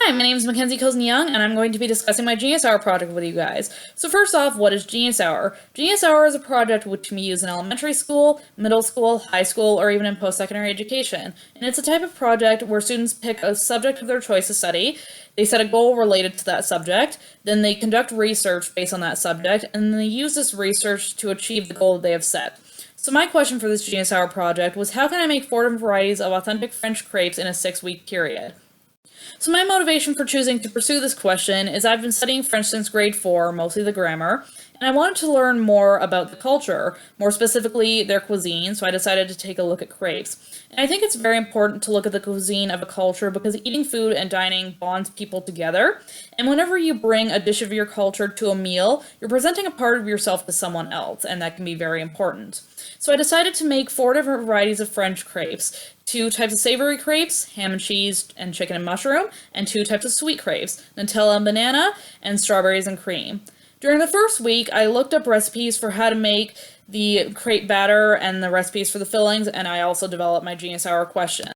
Hi, my name is Mackenzie Cozen-Young, and I'm going to be discussing my Genius Hour project with you guys. So first off, what is Genius Hour? Genius Hour is a project which can be used in elementary school, middle school, high school, or even in post-secondary education. And it's a type of project where students pick a subject of their choice to study, they set a goal related to that subject, then they conduct research based on that subject, and then they use this research to achieve the goal that they have set. So my question for this Genius Hour project was, how can I make 4 different varieties of authentic French crepes in a 6-week period? So my motivation for choosing to pursue this question is I've been studying French since grade 4, mostly the grammar, and I wanted to learn more about the culture, more specifically their cuisine, so I decided to take a look at crepes. And I think it's very important to look at the cuisine of a culture because eating food and dining bonds people together, and whenever you bring a dish of your culture to a meal, you're presenting a part of yourself to someone else, and that can be very important. So I decided to make 4 different varieties of French crepes. 2 types of savory crepes, ham and cheese and chicken and mushroom, and 2 types of sweet crepes, Nutella and banana, and strawberries and cream. During the first week, I looked up recipes for how to make the crepe batter and the recipes for the fillings, and I also developed my Genius Hour question.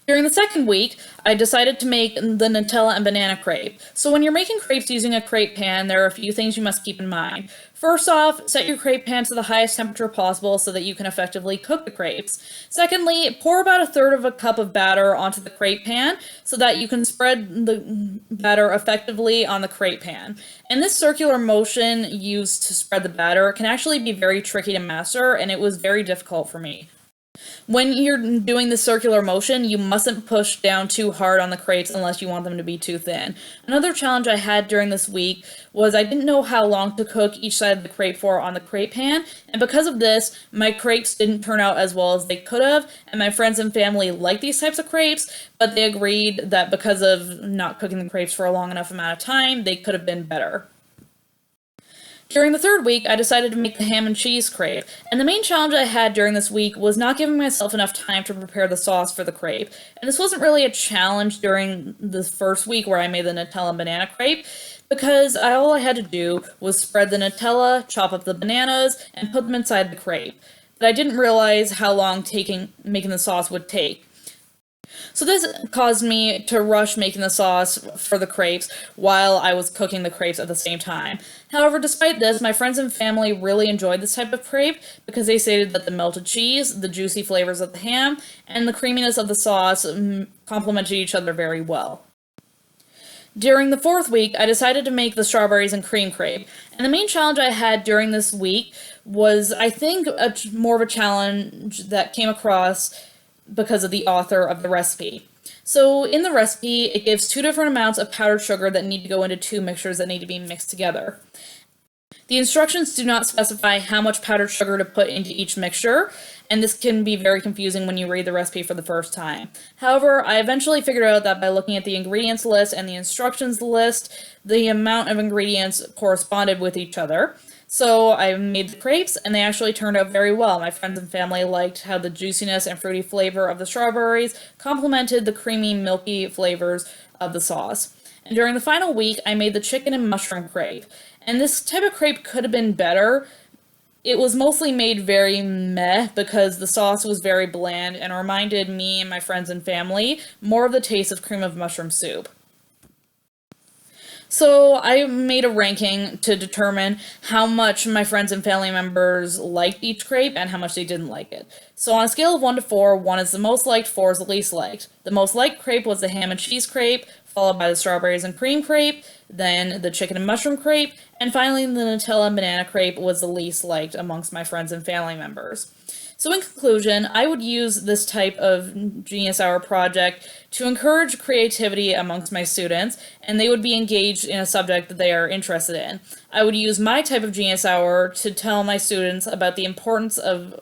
During the second week, I decided to make the Nutella and banana crepe. So when you're making crepes using a crepe pan, there are a few things you must keep in mind. First off, set your crepe pan to the highest temperature possible so that you can effectively cook the crepes. Secondly, pour about 1/3 of a cup of batter onto the crepe pan so that you can spread the batter effectively on the crepe pan. And this circular motion used to spread the batter can actually be very tricky to master, and it was very difficult for me. When you're doing the circular motion, you mustn't push down too hard on the crepes unless you want them to be too thin. Another challenge I had during this week was I didn't know how long to cook each side of the crepe for on the crepe pan, and because of this, my crepes didn't turn out as well as they could have, and my friends and family like these types of crepes, but they agreed that because of not cooking the crepes for a long enough amount of time, they could have been better. During the third week, I decided to make the ham and cheese crepe, and the main challenge I had during this week was not giving myself enough time to prepare the sauce for the crepe. And this wasn't really a challenge during the first week where I made the Nutella and banana crepe, because all I had to do was spread the Nutella, chop up the bananas, and put them inside the crepe. But I didn't realize how long making the sauce would take. So this caused me to rush making the sauce for the crepes while I was cooking the crepes at the same time. However, despite this, my friends and family really enjoyed this type of crepe because they stated that the melted cheese, the juicy flavors of the ham, and the creaminess of the sauce complemented each other very well. During the fourth week, I decided to make the strawberries and cream crepe, and the main challenge I had during this week was, I think, more of a challenge that came across because of the author of the recipe. So in the recipe, it gives 2 different amounts of powdered sugar that need to go into 2 mixtures that need to be mixed together. The instructions do not specify how much powdered sugar to put into each mixture, and this can be very confusing when you read the recipe for the first time. However, I eventually figured out that by looking at the ingredients list and the instructions list, the amount of ingredients corresponded with each other. So I made the crepes, and they actually turned out very well. My friends and family liked how the juiciness and fruity flavor of the strawberries complemented the creamy, milky flavors of the sauce. And during the final week, I made the chicken and mushroom crepe. And this type of crepe could have been better. It was mostly made very meh because the sauce was very bland and reminded me and my friends and family more of the taste of cream of mushroom soup. So I made a ranking to determine how much my friends and family members liked each crepe and how much they didn't like it. So on a scale of 1 to 4, 1 is the most liked, 4 is the least liked. The most liked crepe was the ham and cheese crepe, followed by the strawberries and cream crepe, then the chicken and mushroom crepe, and finally the Nutella and banana crepe was the least liked amongst my friends and family members. So in conclusion, I would use this type of Genius Hour project to encourage creativity amongst my students, and they would be engaged in a subject that they are interested in. I would use my type of Genius Hour to tell my students about the importance of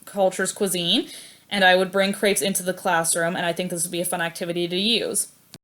culture's cuisine, and I would bring crepes into the classroom, and I think this would be a fun activity to use.